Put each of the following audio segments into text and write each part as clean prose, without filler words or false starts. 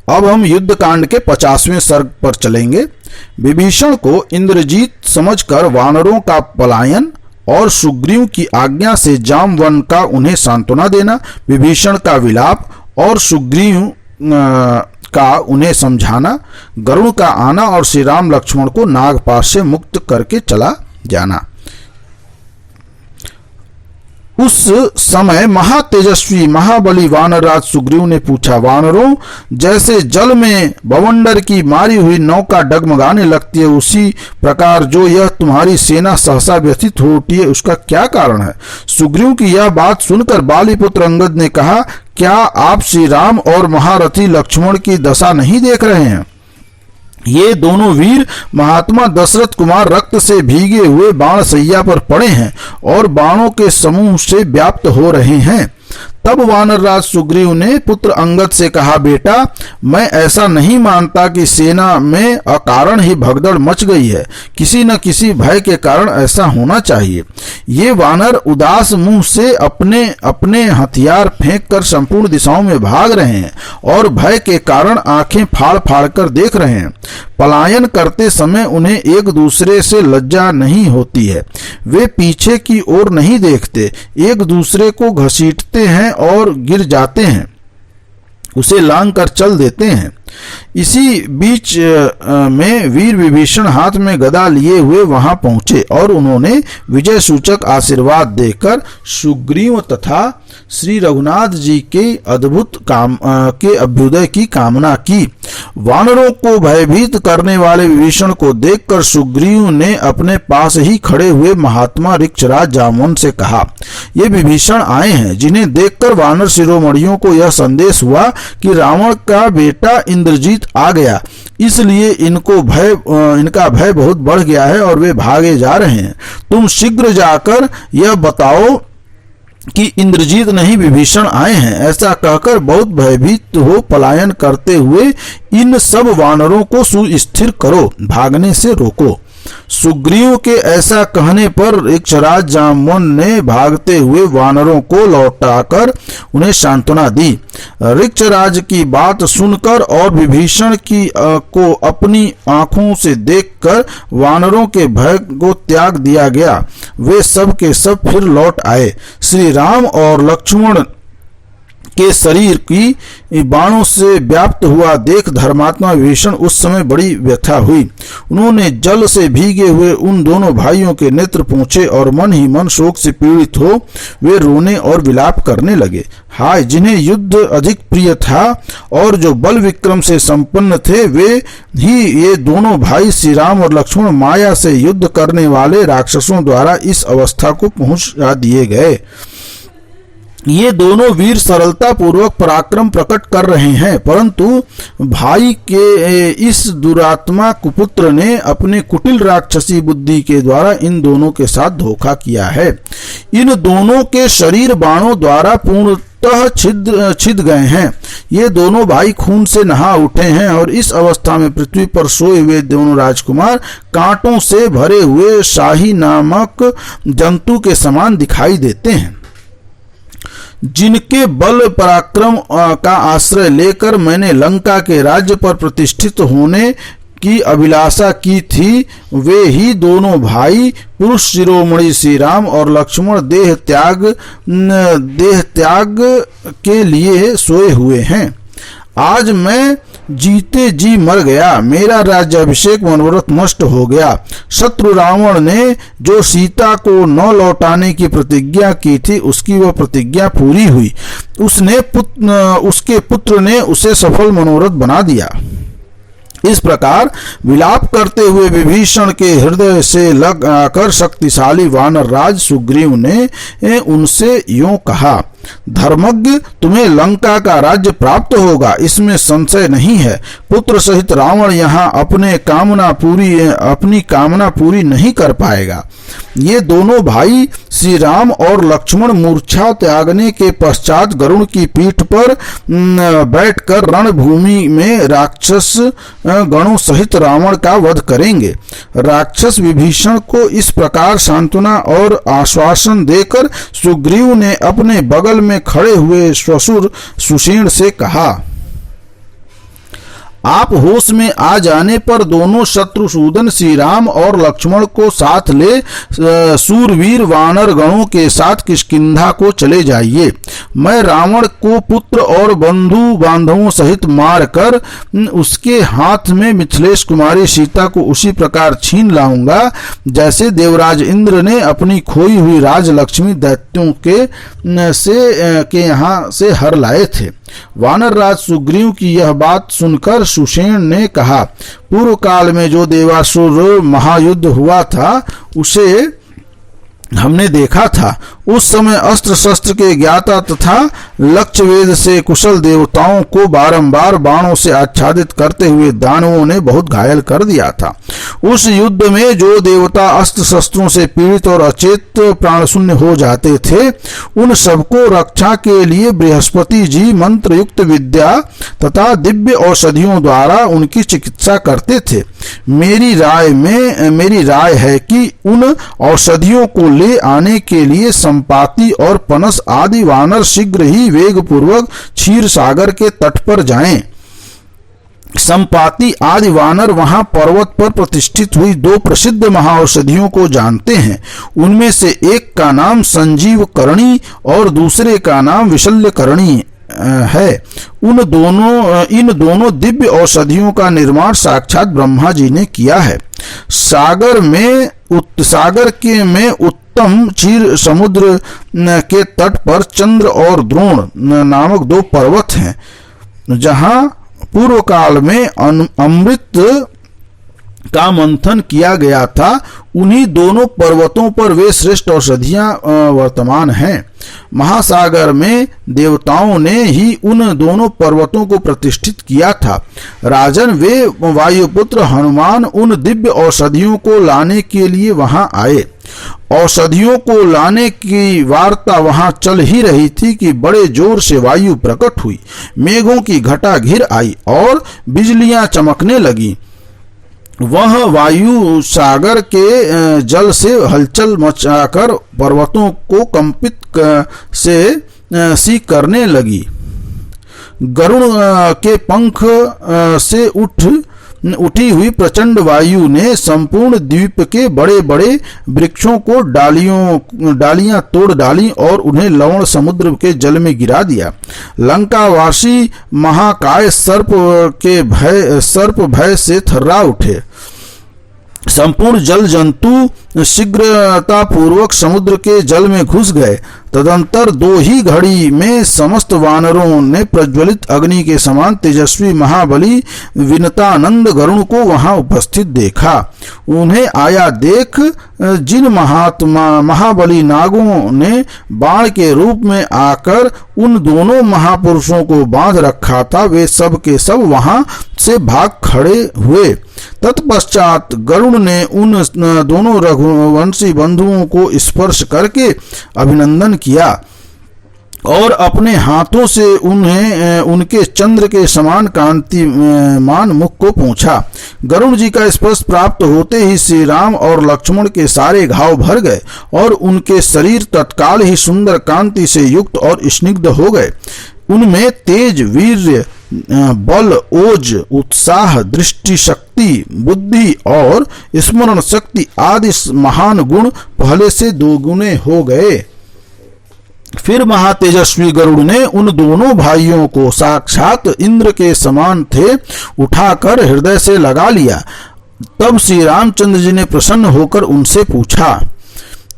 अब हम युद्ध कांड के 50वें सर्ग पर चलेंगे। विभीषण को इंद्रजीत समझकर वानरों का पलायन और सुग्रीव की आज्ञा से जामवन का उन्हें सांत्वना देना, विभीषण का विलाप और सुग्रीव का उन्हें समझाना, गरुड़ का आना और श्री राम लक्ष्मण को नागपाश से मुक्त करके चला जाना। उस समय महातेजस्वी महाबली वानरराज सुग्रीव ने पूछा, वानरों, जैसे जल में बवंडर की मारी हुई नौका डगमगाने लगती है, उसी प्रकार जो यह तुम्हारी सेना सहसा व्यथित हो उठी है, उसका क्या कारण है? सुग्रीव की यह बात सुनकर बालीपुत्र अंगद ने कहा, क्या आप श्री राम और महारथी लक्ष्मण की दशा नहीं देख रहे हैं? ये दोनों वीर महात्मा दशरथ कुमार रक्त से भीगे हुए बाण सैया पर पड़े हैं और बाणों के समूह से व्याप्त हो रहे हैं। तब वानरराज सुग्रीव ने पुत्र अंगद से कहा, बेटा, मैं ऐसा नहीं मानता कि सेना में अकारण ही भगदड़ मच गई है। किसी न किसी भय के कारण ऐसा होना चाहिए। ये वानर उदास मुंह से अपने अपने हथियार फेंककर संपूर्ण दिशाओं में भाग रहे हैं और भय के कारण आंखें फाड़ फाड़ कर देख रहे हैं। पलायन करते समय उन्हें एक दूसरे से लज्जा नहीं होती है। वे पीछे की ओर नहीं देखते, एक दूसरे को घसीटते हैं और गिर जाते हैं, उसे लांग कर चल देते हैं। इसी बीच में वीर विभीषण हाथ में गदा लिए हुए वहां पहुंचे और उन्होंने विजय सूचक आशीर्वाद देकर सुग्रीव तथा श्री रघुनाथ जी के अद्भुत के अभ्युदय की कामना की। वानरों को भयभीत करने वाले विभीषण को देखकर सुग्रीव ने अपने पास ही खड़े हुए महात्मा ऋक्षराज जामवन से कहा, ये विभीषण आए हैं। जिन्हें देखकर वानर शिरोमणियों को यह संदेश हुआ कि रावण का बेटा इंद्रजीत आ गया, इसलिए इनका भय बहुत बढ़ गया है और वे भागे जा रहे हैं। तुम शीघ्र जाकर यह बताओ कि इंद्रजीत नहीं विभीषण आए हैं। ऐसा कहकर बहुत भयभीत हो पलायन करते हुए इन सब वानरों को सुस्थिर करो, भागने से रोको। सुग्रीव के ऐसा कहने पर ऋक्षराज जामवन ने भागते हुए वानरों को लौटाकर उन्हें सांत्वना दी। ऋक्षराज की बात सुनकर और विभीषण को अपनी आंखों से देखकर वानरों के भय को त्याग दिया गया। वे सब के सब फिर लौट आए। श्री राम और लक्ष्मण के शरीर की बाणों से व्याप्त हुआ देख धर्मात्मा विभीषण उस समय बड़ी व्यथा हुई। उन्होंने जल से भीगे हुए उन दोनों भाइयों के नेत्र पोंछे और मन ही मन शोक से पीड़ित हो वे रोने और विलाप करने लगे। हाय, जिन्हें युद्ध अधिक प्रिय था और जो बल विक्रम से संपन्न थे, वे ही ये दोनों भाई श्री राम और लक्ष्मण माया से युद्ध करने वाले राक्षसों द्वारा इस अवस्था को पहुंचा दिए गए। ये दोनों वीर सरलता पूर्वक पराक्रम प्रकट कर रहे हैं, परंतु भाई के इस दुरात्मा कुपुत्र ने अपने कुटिल राक्षसी बुद्धि के द्वारा इन दोनों के साथ धोखा किया है। इन दोनों के शरीर बाणों द्वारा पूर्णतः छिद गए हैं। ये दोनों भाई खून से नहा उठे हैं और इस अवस्था में पृथ्वी पर सोए हुए दोनों राजकुमार कांटों से भरे हुए शाही नामक जंतु के समान दिखाई देते हैं। जिनके बल पराक्रम का आश्रय लेकर मैंने लंका के राज्य पर प्रतिष्ठित होने की अभिलाषा की थी, वे ही दोनों भाई पुरुष शिरोमणि श्री राम और लक्ष्मण देह त्याग के लिए सोए हुए हैं। आज मैं जीते जी मर गया, मेरा राज्याभिषेक मनोरथ नष्ट हो गया। शत्रु रावण ने जो सीता को न लौटाने की प्रतिज्ञा की थी, उसकी वह प्रतिज्ञा पूरी हुई। उसके पुत्र ने उसे सफल मनोरथ बना दिया। इस प्रकार विलाप करते हुए विभीषण के हृदय से लग आकर शक्तिशाली वानर राज सुग्रीव ने उनसे यूं कहा, धर्मज्ञ, तुम्हें लंका का राज्य प्राप्त होगा, इसमें संशय नहीं है। पुत्र सहित रावण यहाँ अपनी कामना पूरी नहीं कर पाएगा। ये दोनों भाई श्री राम और लक्ष्मण मूर्छा त्यागने के पश्चात गरुड़ की पीठ पर बैठकर रणभूमि में राक्षस गणों सहित रावण का वध करेंगे। राक्षस विभीषण को इस प्रकार सांत्वना और आश्वासन देकर सुग्रीव ने अपने बगल में खड़े हुए ससुर सुषेण से कहा, आप होश में आ जाने पर दोनों शत्रुसूदन श्री राम और लक्ष्मण को साथ ले सूरवीर वानर गणों के साथ किष्किंधा को चले जाइए। मैं रावण को पुत्र और बंधु बांधवों सहित मारकर उसके हाथ में मिथिलेश कुमारी सीता को उसी प्रकार छीन लाऊंगा जैसे देवराज इंद्र ने अपनी खोई हुई राजलक्ष्मी दैत्यों के यहाँ से हर लाए थे। वानर राज सुग्रीव की यह बात सुनकर सुषेण ने कहा, पूर्व काल में जो देवासुर महायुद्ध हुआ था उसे हमने देखा था। उस समय अस्त्र शस्त्र के ज्ञाता तथा लक्ष्य वेद से कुशल देवताओं को बारंबार बाणों से आच्छादित करते हुए दानवों ने बहुत घायल कर दिया था। उस युद्ध में जो देवता अस्त्र शस्त्रों से पीड़ित और अचेत प्राण शून्य हो जाते थे, उन सबको रक्षा के लिए बृहस्पति जी मंत्र युक्त विद्या तथा दिव्य औषधियों द्वारा उनकी चिकित्सा करते थे। मेरी राय है कि उन औषधियों को ले आने के लिए संपाति और पनस आदि वानर शीघ्र ही वेग पूर्वक क्षीर सागर के तट पर जाएं। संपाति आदि वानर वहां पर्वत पर प्रतिष्ठित हुई दो प्रसिद्ध महाऔषधियों को जानते हैं। उनमें से एक का नाम संजीव करणी और दूसरे का नाम विशल्य करणी है। इन दोनों दिव्य औषधियों का निर्माण साक्षात ब्रह्मा जी ने किया है। सागर में उत्तम क्षीर समुद्र के तट पर चंद्र और द्रोण नामक दो पर्वत हैं, जहां पूर्व काल में अमृत का मंथन किया गया था। उन्हीं दोनों पर्वतों पर वे श्रेष्ठ औषधियां वर्तमान हैं। महासागर में देवताओं ने ही उन दोनों पर्वतों को प्रतिष्ठित किया था। राजन, वे वायुपुत्र हनुमान उन दिव्य औषधियों को लाने के लिए वहां आए। औषधियों को लाने की वार्ता वहां चल ही रही थी कि बड़े जोर से वायु प्रकट हुई, मेघों की घटा घिर आई और बिजलियां चमकने लगी। वह वायु सागर के जल से हलचल मचाकर पर्वतों को कंपित सी करने लगी। गरुड़ के पंख से उठी हुई प्रचंड वायु ने संपूर्ण द्वीप के बड़े बड़े वृक्षों को डालियां तोड़ डाली और उन्हें लवण समुद्र के जल में गिरा दिया। लंकावासी महाकाय सर्प भय से थर्रा उठे। संपूर्ण जल जंतु शीघ्रता पूर्वक समुद्र के जल में घुस गए। तदंतर दो ही घड़ी में समस्त वानरों ने प्रज्वलित अग्नि के समान तेजस्वी महाबली विनतानंद गरुण को वहां उपस्थित देखा। उन्हें आया देख जिन महाबली नागों ने बाण के रूप में आकर उन दोनों महापुरुषों को बांध रखा था, वे सब के सब वहां से भाग खड़े हुए। तत्पश्चात गरुड़ ने उन दोनों रघुवंशी बंधुओं को स्पर्श करके अभिनंदन किया और अपने हाथों से उन्हें उनके चंद्र के समान कांतिमान मुख को पोंछा। गरुड़ जी का स्पर्श प्राप्त होते ही श्री राम और लक्ष्मण के सारे घाव भर गए और उनके शरीर तत्काल ही सुंदर कांति से युक्त और स्निग्ध हो गए। उनमें तेज, वीर्य, बल, ओज, उत्साह, दृष्टि शक्ति, बुद्धि और स्मरण शक्ति आदि महान गुण पहले से दोगुने हो गए। फिर महातेजस्वी गरुड़ ने उन दोनों भाइयों को साक्षात इंद्र के समान थे उठाकर हृदय से लगा लिया। तब श्री रामचंद्र जी ने प्रसन्न होकर उनसे पूछा,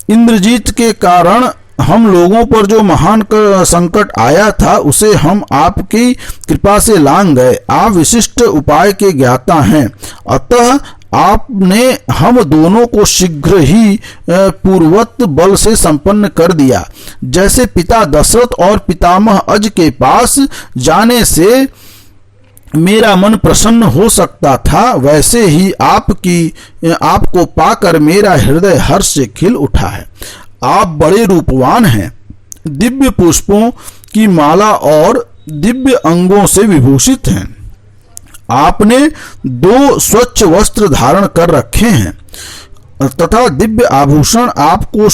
इंद्रजीत के कारण हम लोगों पर जो महान संकट आया था उसे हम आपकी कृपा से लांघ गए। आप विशिष्ट उपाय के ज्ञाता हैं, अतः आपने हम दोनों को शीघ्र ही पूर्वत बल से संपन्न कर दिया। जैसे पिता दशरथ और पितामह अज के पास जाने से मेरा मन प्रसन्न हो सकता था, वैसे ही आपको पाकर मेरा हृदय हर्ष से खिल उठा है। आप बड़े रूपवान हैं, दिव्य पुष्पों की माला और दिव्य अंगों से विभूषित हैं। आपने दो स्वच्छ वस्त्र धारण कर रखे हैं तथा दिव्य आभूषण आपकी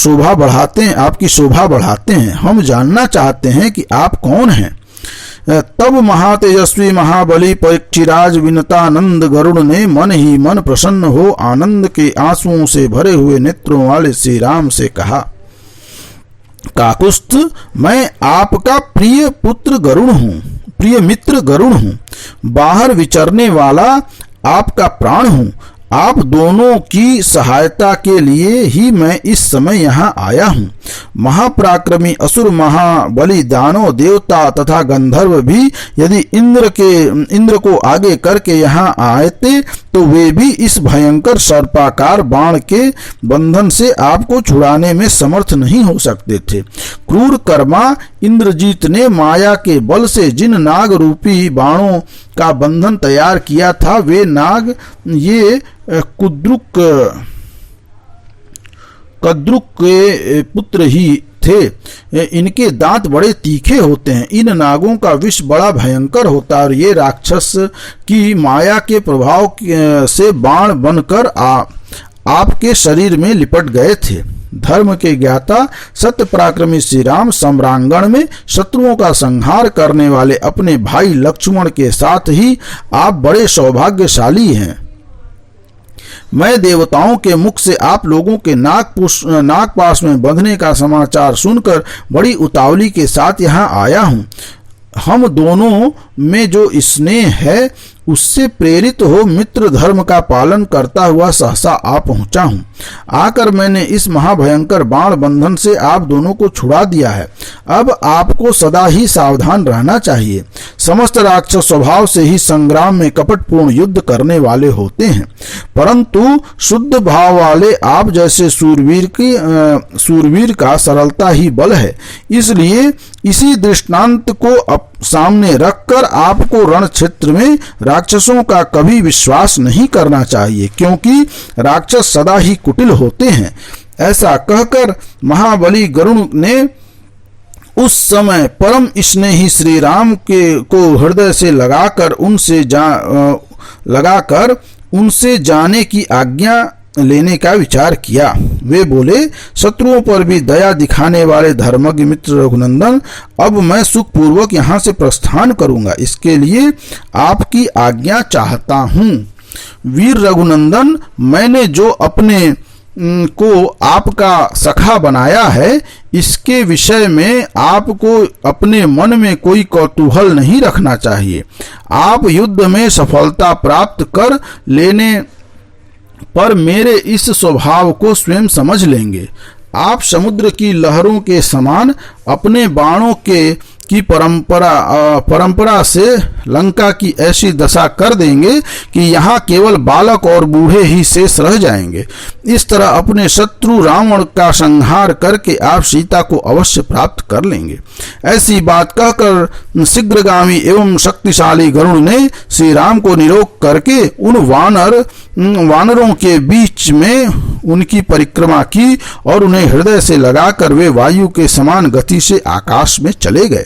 शोभा बढ़ाते हैं। हम जानना चाहते हैं कि आप कौन हैं। तब महातेजस्वी महाबली परीक्षिराज विनतानंद गरुड़ ने मन ही मन प्रसन्न हो आनंद के आंसुओं से भरे हुए नेत्रों वाले श्री राम से कहा, काकुस्थ, मैं आपका प्रिय पुत्र गरुड़ हूँ, प्रिय मित्र गरुड़ हूँ, बाहर विचरने वाला आपका प्राण हूँ। आप दोनों की सहायता के लिए ही मैं इस समय यहाँ आया हूँ। महापराक्रमी असुर, महाबली दानव, देवता तथा गंधर्व भी यदि इंद्र को आगे करके यहाँ आते तो वे भी इस भयंकर सर्पाकार बाण के बंधन से आपको छुड़ाने में समर्थ नहीं हो सकते थे। क्रूर कर्मा इंद्रजीत ने माया के बल से जिन नाग रूपी बाणों का बंधन तैयार किया था, वे नाग ये कद्रुक के पुत्र ही थे। इनके दांत बड़े तीखे होते हैं। इन नागों का विष बड़ा भयंकर होता है और ये राक्षस की माया के प्रभाव से बाण बनकर आपके शरीर में लिपट गए थे। धर्म के ज्ञाता सत्य पराक्रमी श्री राम सम्रांगण में शत्रुओं का संहार करने वाले अपने भाई लक्ष्मण के साथ ही आप बड़े सौभाग्यशाली हैं। मैं देवताओं के मुख से आप लोगों के नागपाश में बंधने का समाचार सुनकर बड़ी उतावली के साथ यहाँ आया हूँ। हम दोनों में जो स्नेह है उससे प्रेरित हो मित्र धर्म का पालन करता हुआ सहसा आ पहुंचा हूं। आकर मैंने इस महाभयंकर बाण बंधन से आप दोनों को छुड़ा दिया है। अब आपको सदा ही सावधान रहना चाहिए। समस्त राक्षस स्वभाव से ही संग्राम में कपटपूर्ण युद्ध करने वाले होते हैं, परंतु शुद्ध भाव वाले आप जैसे सूरवीर का सरलता ही बल है। इसलिए इसी दृष्टांत को सामने रखकर आपको रण क्षेत्र में राक्षसों का कभी विश्वास नहीं करना चाहिए, क्योंकि राक्षस सदा ही कुटिल होते हैं। ऐसा कहकर महाबली गरुड़ ने उस समय परम स्नेही श्री राम को हृदय से लगाकर उनसे जाने की आज्ञा लेने का विचार किया। वे बोले, शत्रुओं पर भी दया दिखाने वाले धर्मज्ञ मित्र रघुनंदन, अब मैं सुखपूर्वक यहाँ से प्रस्थान करूंगा। इसके लिए आपकी आज्ञा चाहता हूँ। वीर रघुनंदन, मैंने जो अपने को आपका सखा बनाया है, इसके विषय में आपको अपने मन में कोई कौतूहल नहीं रखना चाहिए। आप युद्ध में सफलता प्राप्त कर लेने पर मेरे इस स्वभाव को स्वयं समझ लेंगे। आप समुद्र की लहरों के समान अपने बाणों की परंपरा से लंका की ऐसी दशा कर देंगे कि यहाँ केवल बालक और बूढ़े ही शेष रह जाएंगे। इस तरह अपने शत्रु रावण का संहार करके आप सीता को अवश्य प्राप्त कर लेंगे। ऐसी बात कहकर शीघ्रगामी एवं शक्तिशाली गरुड़ ने श्री राम को निरोग करके उन वानरों के बीच में उनकी परिक्रमा की और उन्हें हृदय से लगाकर वे वायु के समान गति से आकाश में चले गए।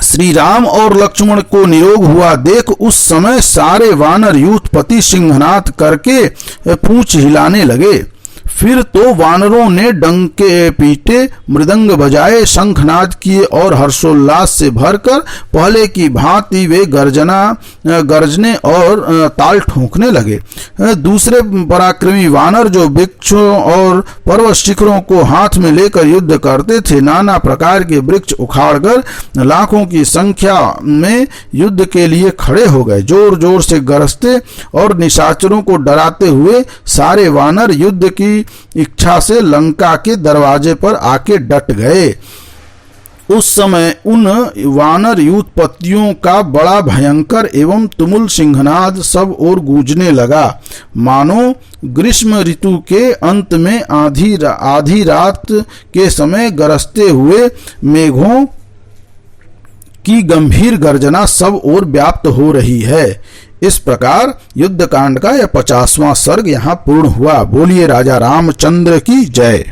श्री राम और लक्ष्मण को निरोग हुआ देख उस समय सारे वानर यूथपति सिंहनाद करके पूंछ हिलाने लगे। फिर तो वानरों ने डंके पीटे, मृदंग बजाए, शंखनाद किए और हर्षोल्लास से भरकर पहले की भांति वे गर्जने और ताल ठोंकने लगे। दूसरे पराक्रमी वानर जो वृक्षों और पर्वत शिखरों को हाथ में लेकर युद्ध करते थे, नाना प्रकार के वृक्ष उखाड़कर लाखों की संख्या में युद्ध के लिए खड़े हो गए। जोर जोर से गरजते और निशाचरों को डराते हुए सारे वानर युद्ध की इच्छा से लंका के दरवाजे पर आके डट गए। उस समय उन वानर यूथपतियों का बड़ा भयंकर एवं तुमुल सिंहनाद सब ओर गूंजने लगा, मानो ग्रीष्म ऋतु के अंत में आधी रात के समय गरजते हुए मेघों की गंभीर गर्जना सब ओर व्याप्त हो रही है। इस प्रकार युद्ध कांड का यह 50वां सर्ग यहाँ पूर्ण हुआ। बोलिए राजा रामचंद्र की जय।